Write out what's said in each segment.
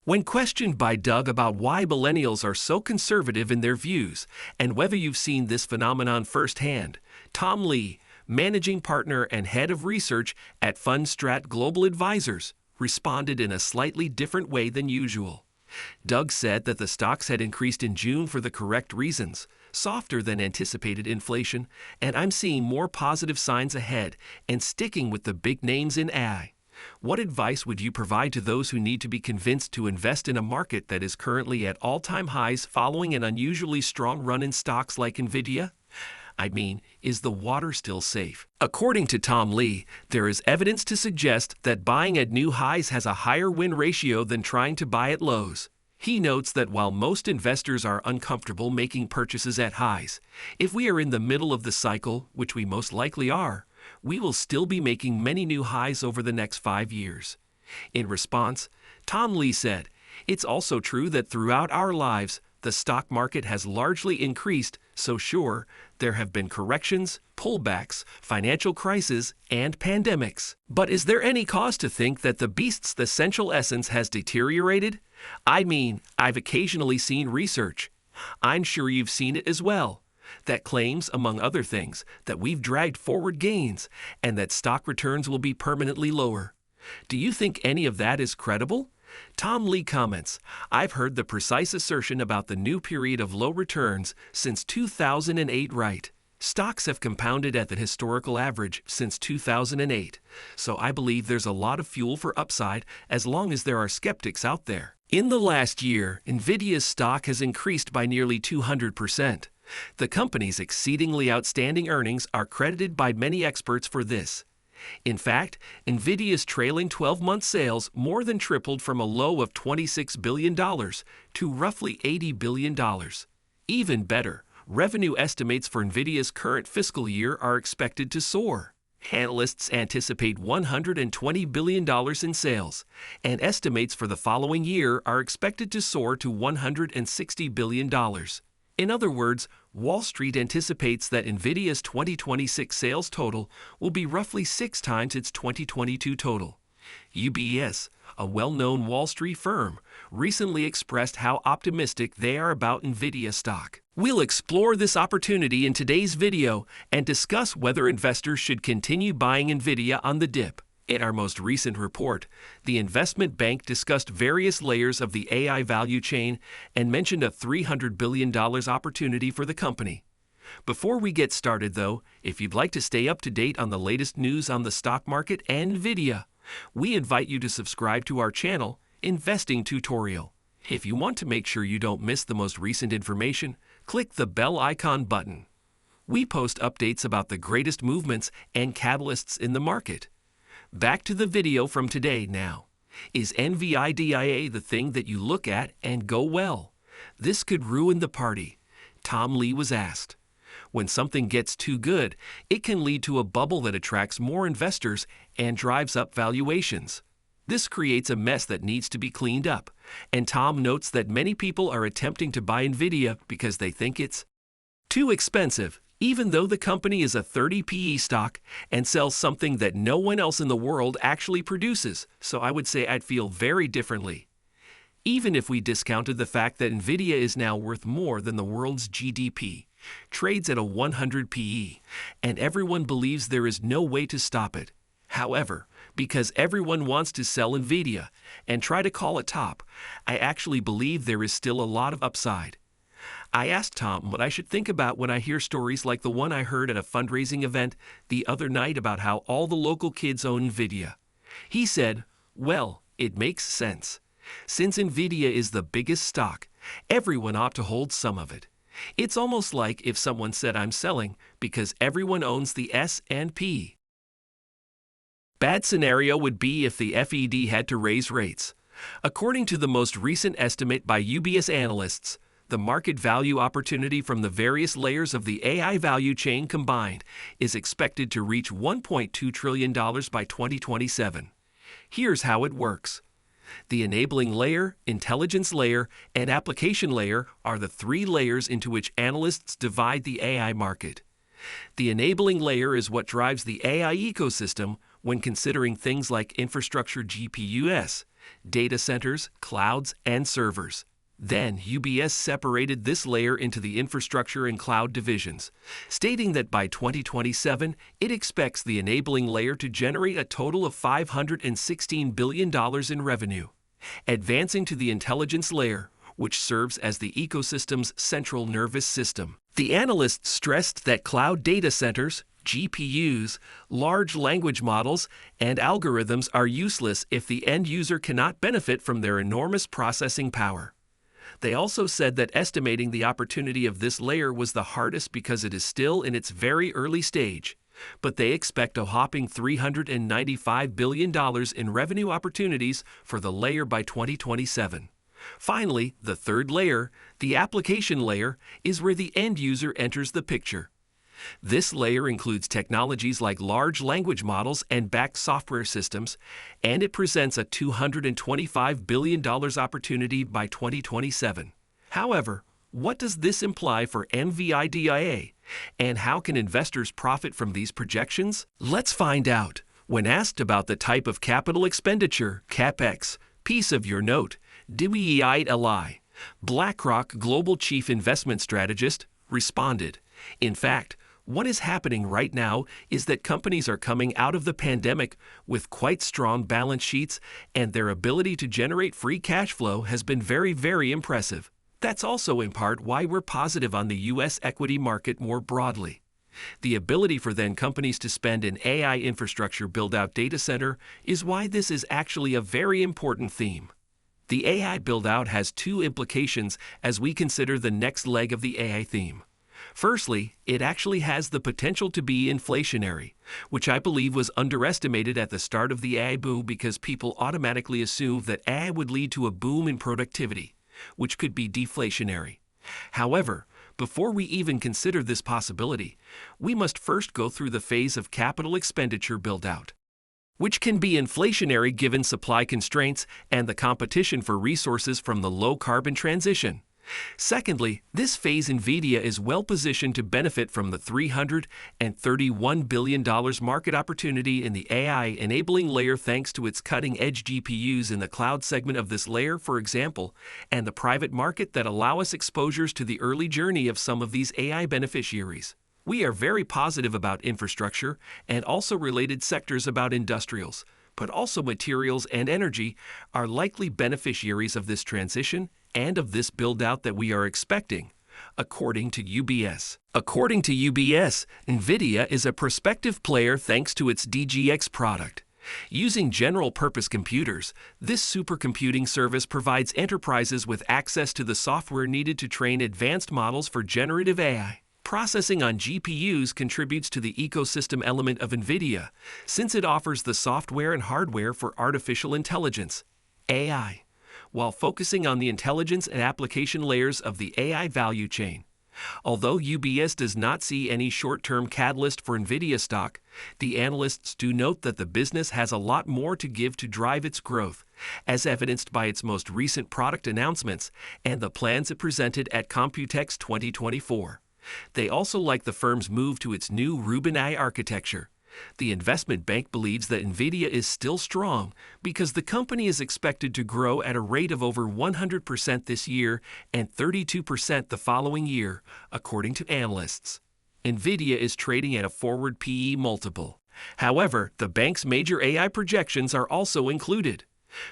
When questioned by Doug about why millennials are so conservative in their views and whether you've seen this phenomenon firsthand, Tom Lee, managing partner and head of research at Fundstrat Global Advisors, responded in a slightly different way than usual. Doug said that the stocks had increased in June for the correct reasons, softer than anticipated inflation, and I'm seeing more positive signs ahead and sticking with the big names in AI. What advice would you provide to those who need to be convinced to invest in a market that is currently at all-time highs following an unusually strong run in stocks like Nvidia? I mean, is the water still safe? According to Tom Lee, there is evidence to suggest that buying at new highs has a higher win ratio than trying to buy at lows. He notes that while most investors are uncomfortable making purchases at highs, if we are in the middle of the cycle, which we most likely are, we will still be making many new highs over the next 5 years. In response, Tom Lee said, "It's also true that throughout our lives, the stock market has largely increased, so sure, there have been corrections, pullbacks, financial crises, and pandemics. But is there any cause to think that the beast's essential essence has deteriorated? I mean, I've occasionally seen research. I'm sure you've seen it as well. That claims, among other things, that we've dragged forward gains and that stock returns will be permanently lower. Do you think any of that is credible?" Tom Lee comments, "I've heard the precise assertion about the new period of low returns since 2008 right. Stocks have compounded at the historical average since 2008, so I believe there's a lot of fuel for upside as long as there are skeptics out there." In the last year, Nvidia's stock has increased by nearly 200%. The company's exceedingly outstanding earnings are credited by many experts for this. In fact, Nvidia's trailing 12-month sales more than tripled from a low of $26 billion to roughly $80 billion. Even better, revenue estimates for Nvidia's current fiscal year are expected to soar. Analysts anticipate $120 billion in sales, and estimates for the following year are expected to soar to $160 billion. In other words, Wall Street anticipates that Nvidia's 2026 sales total will be roughly 6 times its 2022 total. UBS, a well-known Wall Street firm, recently expressed how optimistic they are about Nvidia stock. We'll explore this opportunity in today's video and discuss whether investors should continue buying Nvidia on the dip. In our most recent report, the investment bank discussed various layers of the AI value chain and mentioned a $300 billion opportunity for the company. Before we get started, though, if you'd like to stay up to date on the latest news on the stock market and Nvidia, we invite you to subscribe to our channel, Investing Tutorial. If you want to make sure you don't miss the most recent information, click the bell icon button. We post updates about the greatest movements and catalysts in the market. Back to the video from today now. Is NVDA the thing that you look at and go, well, this could ruin the party? Tom Lee was asked. When something gets too good, it can lead to a bubble that attracts more investors and drives up valuations. This creates a mess that needs to be cleaned up, and Tom notes that many people are attempting to buy Nvidia because they think it's too expensive, even though the company is a 30 PE stock and sells something that no one else in the world actually produces, so I would say I'd feel very differently. Even if we discounted the fact that Nvidia is now worth more than the world's GDP, trades at a 100 PE, and everyone believes there is no way to stop it. However, because everyone wants to sell Nvidia and try to call it top, I actually believe there is still a lot of upside. I asked Tom what I should think about when I hear stories like the one I heard at a fundraising event the other night about how all the local kids own Nvidia. He said, "Well, it makes sense. Since Nvidia is the biggest stock, everyone ought to hold some of it. It's almost like if someone said I'm selling because everyone owns the S&P. Bad scenario would be if the Fed had to raise rates. According to the most recent estimate by UBS analysts, the market value opportunity from the various layers of the AI value chain combined is expected to reach $1.2 trillion by 2027. Here's how it works. The enabling layer, intelligence layer, and application layer are the 3 layers into which analysts divide the AI market. The enabling layer is what drives the AI ecosystem when considering things like infrastructure GPUs, data centers, clouds, and servers. Then, UBS separated this layer into the infrastructure and cloud divisions, stating that by 2027, it expects the enabling layer to generate a total of $516 billion in revenue. Advancing to the intelligence layer, which serves as the ecosystem's central nervous system. The analysts stressed that cloud data centers, GPUs, large language models, and algorithms are useless if the end user cannot benefit from their enormous processing power. They also said that estimating the opportunity of this layer was the hardest because it is still in its very early stage, but they expect a whopping $395 billion in revenue opportunities for the layer by 2027. Finally, the third layer, the application layer, is where the end user enters the picture. This layer includes technologies like large language models and backed software systems, and it presents a $225 billion opportunity by 2027. However, what does this imply for NVDA, and how can investors profit from these projections? Let's find out. When asked about the type of capital expenditure, CapEx, piece of your note, DWEI, BlackRock Global Chief Investment Strategist, responded, "In fact, what is happening right now is that companies are coming out of the pandemic with quite strong balance sheets, and their ability to generate free cash flow has been very, very impressive. That's also in part why we're positive on the U.S. equity market more broadly. The ability for then companies to spend in AI infrastructure build-out data center is why this is actually a very important theme." The AI build-out has two implications as we consider the next leg of the AI theme. Firstly, it actually has the potential to be inflationary, which I believe was underestimated at the start of the AI boom because people automatically assumed that AI would lead to a boom in productivity, which could be deflationary. However, before we even consider this possibility, we must first go through the phase of capital expenditure build-out, which can be inflationary given supply constraints and the competition for resources from the low-carbon transition. Secondly, this phase Nvidia is well positioned to benefit from the $331 billion market opportunity in the AI enabling layer thanks to its cutting-edge GPUs in the cloud segment of this layer, for example, and the private market that allow us exposures to the early journey of some of these AI beneficiaries. We are very positive about infrastructure and also related sectors about industrials, but also materials and energy are likely beneficiaries of this transition and of this build-out that we are expecting, according to UBS. According to UBS, Nvidia is a prospective player thanks to its DGX product. Using general-purpose computers, this supercomputing service provides enterprises with access to the software needed to train advanced models for generative AI. Processing on GPUs contributes to the ecosystem element of Nvidia, since it offers the software and hardware for artificial intelligence, AI, while focusing on the intelligence and application layers of the AI value chain. Although UBS does not see any short-term catalyst for Nvidia stock, the analysts do note that the business has a lot more to give to drive its growth, as evidenced by its most recent product announcements and the plans it presented at Computex 2024. They also like the firm's move to its new Rubin AI architecture. The investment bank believes that Nvidia is still strong because the company is expected to grow at a rate of over 100% this year and 32% the following year, according to analysts. Nvidia is trading at a forward PE multiple. However, the bank's major AI projections are also included.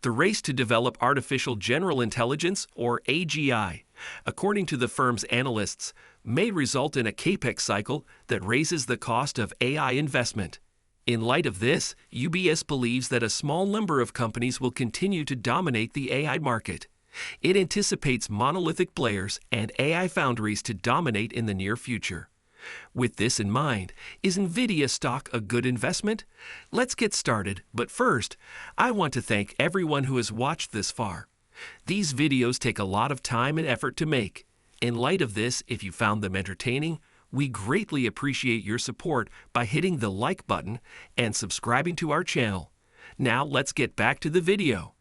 The race to develop artificial general intelligence, or AGI, according to the firm's analysts, may result in a capex cycle that raises the cost of AI investment. In light of this, UBS believes that a small number of companies will continue to dominate the AI market. It anticipates monolithic players and AI foundries to dominate in the near future. With this in mind, is Nvidia stock a good investment? Let's get started, but first, I want to thank everyone who has watched this far. These videos take a lot of time and effort to make. In light of this, if you found them entertaining, we greatly appreciate your support by hitting the like button and subscribing to our channel. Now let's get back to the video.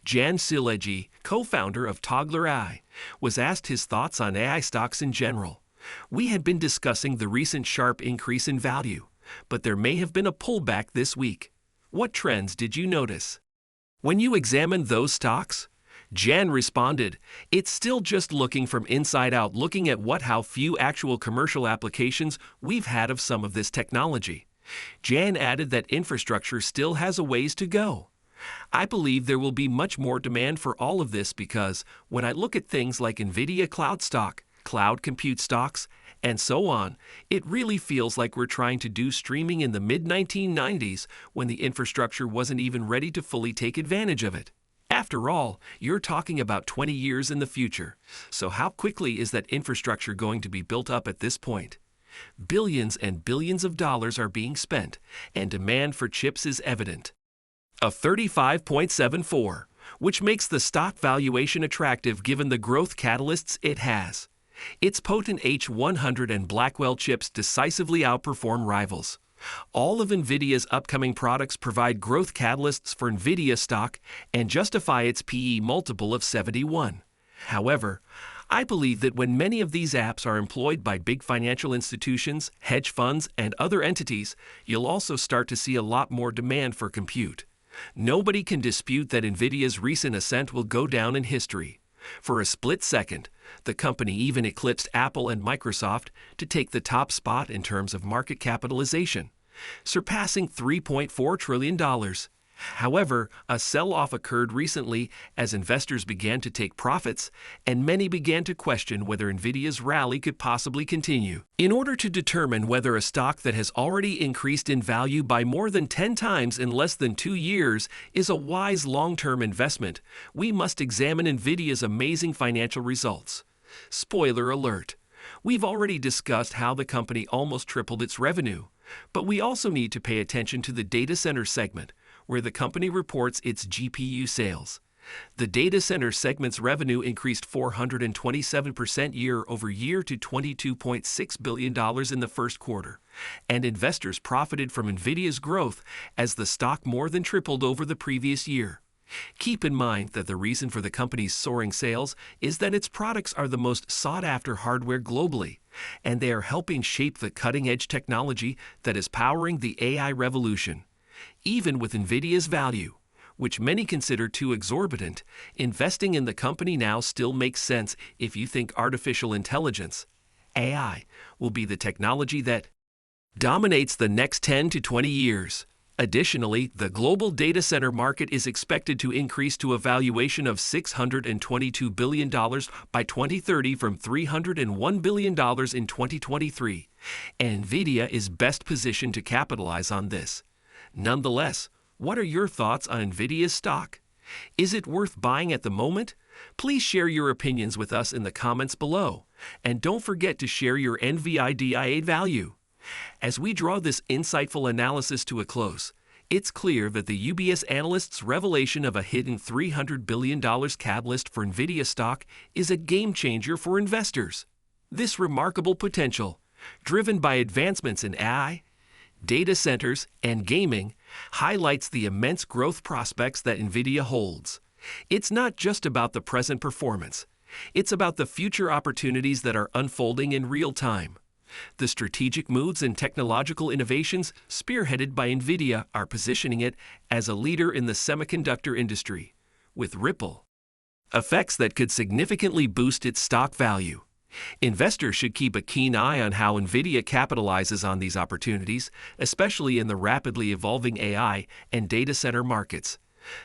Jan Sileji, co-founder of Toggler AI, was asked his thoughts on AI stocks in general. We had been discussing the recent sharp increase in value, but there may have been a pullback this week. What trends did you notice? When you examined those stocks, Jan responded, "It's still just looking from inside out, looking at how few actual commercial applications we've had of some of this technology." Jan added that infrastructure still has a ways to go. "I believe there will be much more demand for all of this because when I look at things like Nvidia cloud stock, cloud compute stocks, and so on, it really feels like we're trying to do streaming in the mid-1990s when the infrastructure wasn't even ready to fully take advantage of it. After all, you're talking about 20 years in the future. So how quickly is that infrastructure going to be built up at this point? Billions and billions of dollars are being spent, and demand for chips is evident." A 35.74, which makes the stock valuation attractive given the growth catalysts it has. Its potent H100 and Blackwell chips decisively outperform rivals. All of Nvidia's upcoming products provide growth catalysts for Nvidia stock and justify its PE multiple of 71. However, I believe that when many of these apps are employed by big financial institutions, hedge funds, and other entities, you'll also start to see a lot more demand for compute. Nobody can dispute that Nvidia's recent ascent will go down in history. For a split second, the company even eclipsed Apple and Microsoft to take the top spot in terms of market capitalization, surpassing $3.4 trillion. However, a sell-off occurred recently as investors began to take profits, and many began to question whether Nvidia's rally could possibly continue. In order to determine whether a stock that has already increased in value by more than 10 times in less than 2 years is a wise long-term investment, we must examine Nvidia's amazing financial results. Spoiler alert: we've already discussed how the company almost tripled its revenue, but we also need to pay attention to the data center segment, where the company reports its GPU sales. The data center segment's revenue increased 427% year-over-year to $22.6 billion in the first quarter, and investors profited from Nvidia's growth as the stock more than tripled over the previous year. Keep in mind that the reason for the company's soaring sales is that its products are the most sought-after hardware globally, and they are helping shape the cutting-edge technology that is powering the AI revolution. Even with Nvidia's value, which many consider too exorbitant, investing in the company now still makes sense if you think artificial intelligence, AI, will be the technology that dominates the next 10 to 20 years. Additionally, the global data center market is expected to increase to a valuation of $622 billion by 2030 from $301 billion in 2023. Nvidia is best positioned to capitalize on this. Nonetheless, what are your thoughts on Nvidia's stock? Is it worth buying at the moment? Please share your opinions with us in the comments below. And don't forget to share your NVDA value. As we draw this insightful analysis to a close, it's clear that the UBS analyst's revelation of a hidden $300 billion catalyst for Nvidia stock is a game changer for investors. This remarkable potential, driven by advancements in AI, data centers, and gaming, highlights the immense growth prospects that Nvidia holds. It's not just about the present performance. It's about the future opportunities that are unfolding in real time. The strategic moves and technological innovations spearheaded by Nvidia are positioning it as a leader in the semiconductor industry, with ripple effects that could significantly boost its stock value. Investors should keep a keen eye on how Nvidia capitalizes on these opportunities, especially in the rapidly evolving AI and data center markets.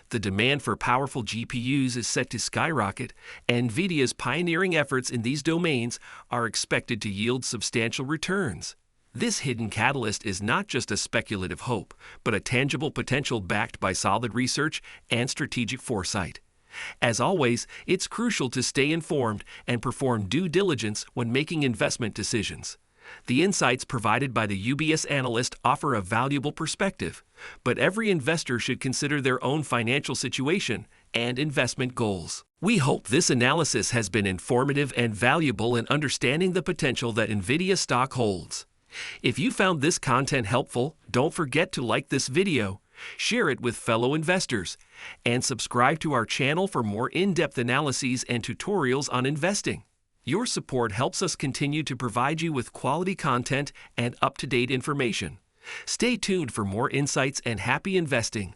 The demand for powerful GPUs is set to skyrocket, and Nvidia's pioneering efforts in these domains are expected to yield substantial returns. This hidden catalyst is not just a speculative hope, but a tangible potential backed by solid research and strategic foresight. As always, it's crucial to stay informed and perform due diligence when making investment decisions. The insights provided by the UBS analyst offer a valuable perspective, but every investor should consider their own financial situation and investment goals. We hope this analysis has been informative and valuable in understanding the potential that Nvidia stock holds. If you found this content helpful, don't forget to like this video, share it with fellow investors, and subscribe to our channel for more in-depth analyses and tutorials on investing. Your support helps us continue to provide you with quality content and up-to-date information. Stay tuned for more insights and happy investing.